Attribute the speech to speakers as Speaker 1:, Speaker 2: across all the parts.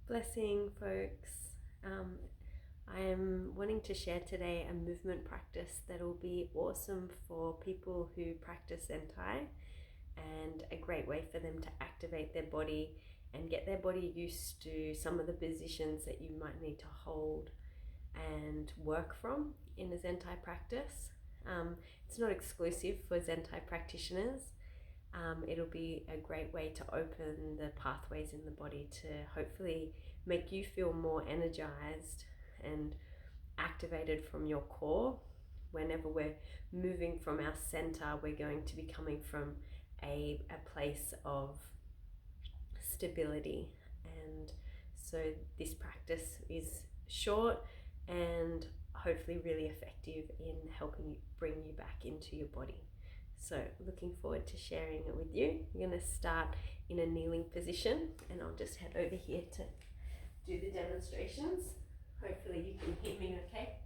Speaker 1: Blessing, folks. I am wanting to share today a movement practice that will be awesome for people who practice zenthai and a great way for them to activate their body and get their body used to some of the positions that you might need to hold and work from in a zenthai practice. It's not exclusive for zenthai practitioners. It'll be a great way to open the pathways in the body to hopefully make you feel more energized and activated from your core. Whenever we're moving from our center, we're going to be coming from a place of stability. And so this practice is short and hopefully really effective in helping bring you back into your body. So looking forward to sharing it with you. We're going to start in a kneeling position, and I'll just head over here to do the demonstrations. Hopefully you can hear me okay.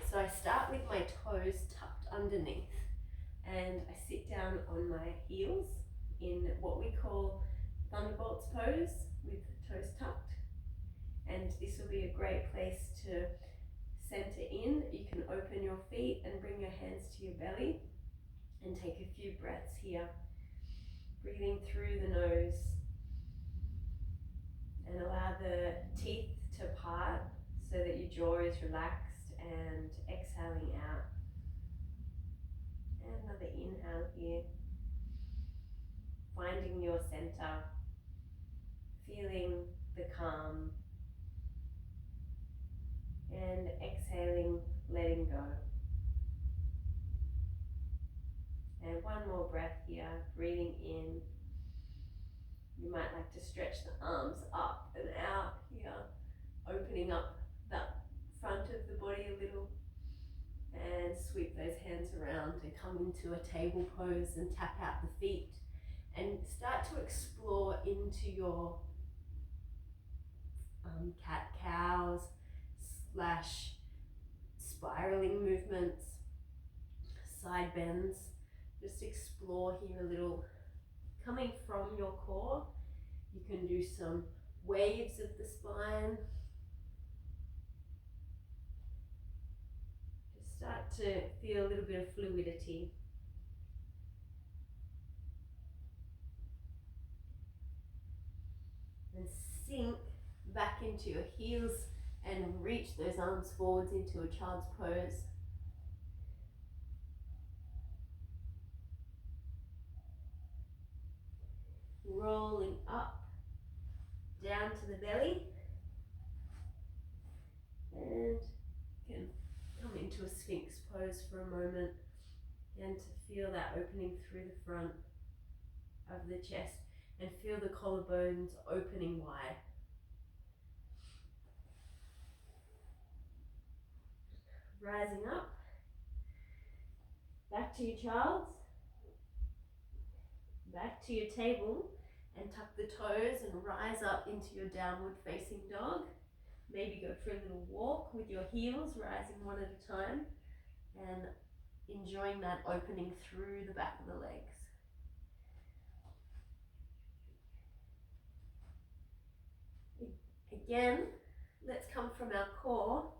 Speaker 1: So I start with my toes tucked underneath, and I sit down on my heels in what we call thunderbolts pose with toes tucked. And this will be a great place to center in. You can open your feet and bring your hands to your belly and take a few breaths here, breathing through the nose, and allow the teeth to part so that your jaw is relaxed, and exhaling out. And another inhale here, finding your center, feeling the calm, and exhaling, letting go. And one more breath here, breathing in. You might like to stretch the arms up and out here, opening up that front of the body a little, and sweep those hands around and come into a table pose and tap out the feet and start to explore into your cat-cows slash spiraling movements, side bends. Just explore here a little. Coming from your core, you can do some waves of the spine. Just start to feel a little bit of fluidity. And sink back into your heels and reach those arms forwards into a child's pose. Rolling up, down to the belly, and you can come into a Sphinx pose for a moment, and to feel that opening through the front of the chest and feel the collarbones opening wide. Rising up, back to your child's, back to your table, and tuck the toes and rise up into your downward facing dog. Maybe go for a little walk with your heels, rising one at a time, and enjoying that opening through the back of the legs. Again, let's come from our core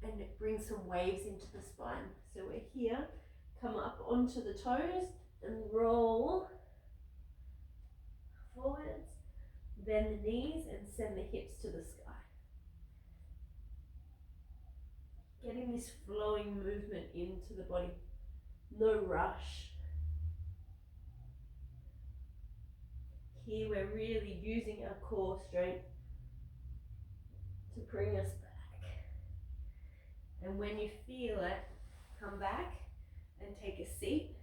Speaker 1: and bring some waves into the spine. So we're here, come up onto the toes and roll forwards, bend the knees and send the hips to the sky. Getting this flowing movement into the body, no rush. Here we're really using our core strength to bring us back. And when you feel it, come back and take a seat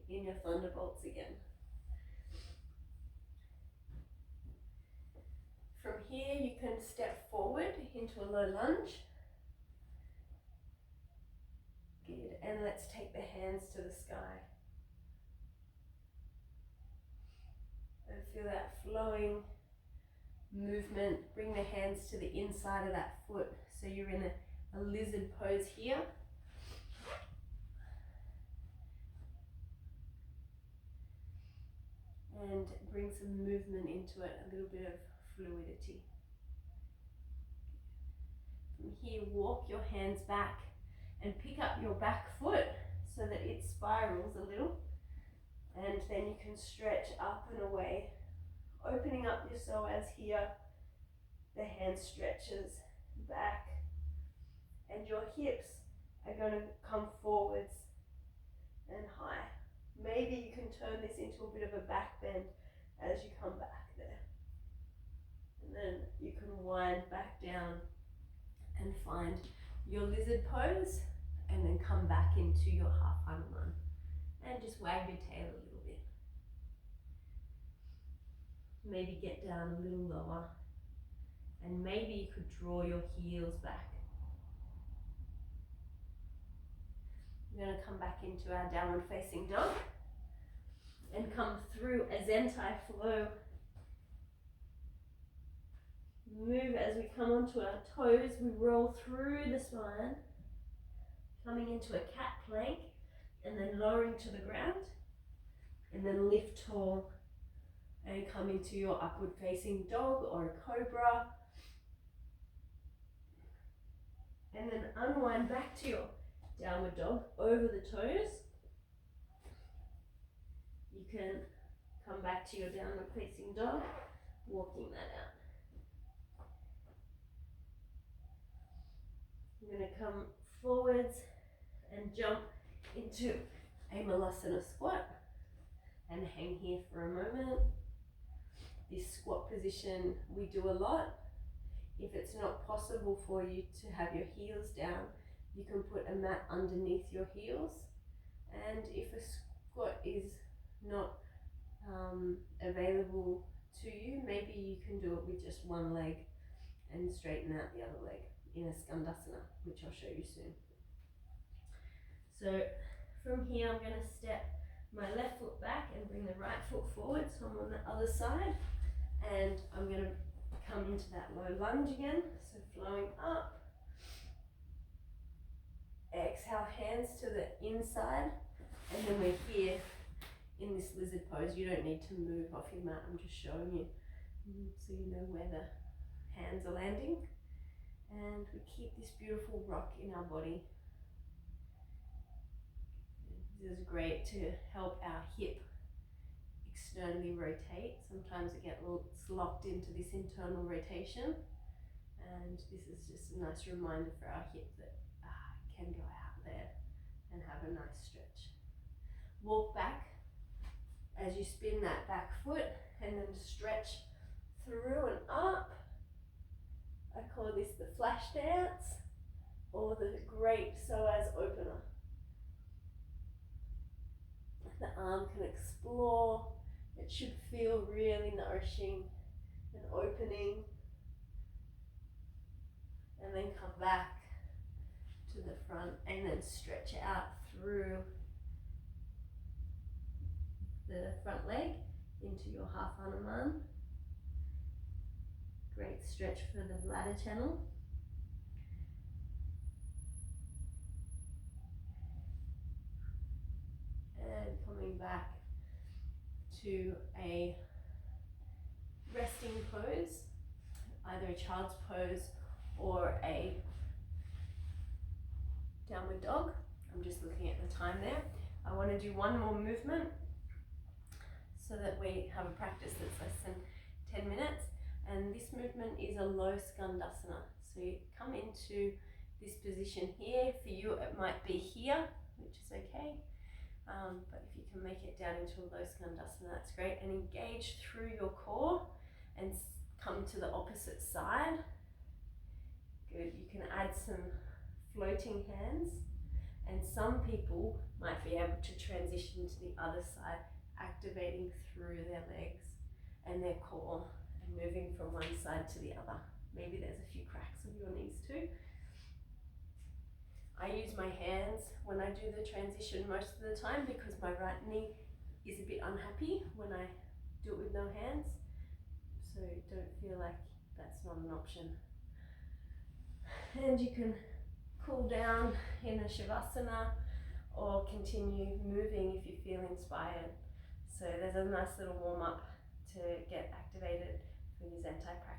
Speaker 1: in your thunderbolts again. From here you can step forward into a low lunge. Good, and let's take the hands to the sky. And feel that flowing movement. Bring the hands to the inside of that foot. So you're in a lizard pose here. And bring some movement into it, a little bit of fluidity. From here, walk your hands back and pick up your back foot so that it spirals a little. And then you can stretch up and away, opening up your psoas here. The hand stretches back and your hips are going to come forwards and high. Maybe you can turn this into a bit of a back bend as you come back there. And then you can wind back down and find your lizard pose and then come back into your half Hanuman. And just wag your tail a little bit. Maybe get down a little lower. And maybe you could draw your heels back. We're going to come back into our downward facing dog and come through a zenthai flow. Move as we come onto our toes, we roll through the spine, coming into a cat plank and then lowering to the ground, and then lift tall and come into your upward facing dog or a cobra, and then unwind back to your downward dog over the toes. You can come back to your downward facing dog, walking that out. You're going to come forwards and jump into a malasana squat and hang here for a moment. This squat position we do a lot. If it's not possible for you to have your heels down, you can put a mat underneath your heels. And if a squat is not available to you, maybe you can do it with just one leg and straighten out the other leg in a skandasana, which I'll show you soon. So from here, I'm going to step my left foot back and bring the right foot forward, so I'm on the other side, and I'm going to come into that low lunge again, so flowing up. Exhale, hands to the inside, and then we're here in this lizard pose. You don't need to move off your mat, I'm just showing you so you know where the hands are landing. And we keep this beautiful rock in our body. This is great to help our hip externally rotate. Sometimes it gets locked into this internal rotation, and this is just a nice reminder for our hip that can go out there and have a nice stretch. Walk back as you spin that back foot and then stretch through and up. I call this the flash dance or the great psoas opener. The arm can explore. It should feel really nourishing and opening. And then come back to the front and then stretch out through the front leg into your half Hanuman. Great stretch for the bladder channel. And coming back to a resting pose, either a child's pose or a downward dog. I'm just looking at the time there. I want to do one more movement so that we have a practice that's less than 10 minutes. And this movement is a low skandasana. So you come into this position here. For you, it might be here, which is okay. But if you can make it down into a low skandasana, that's great. And engage through your core and come to the opposite side. Good. You can add some floating hands. And some people might be able to transition to the other side, activating through their legs and their core and moving from one side to the other. Maybe there's a few cracks of your knees too. I use my hands when I do the transition most of the time because my right knee is a bit unhappy when I do it with no hands. So don't feel like that's not an option. And you can cool down in a shavasana or continue moving if you feel inspired. So there's a nice little warm up to get activated for your zenthai practice.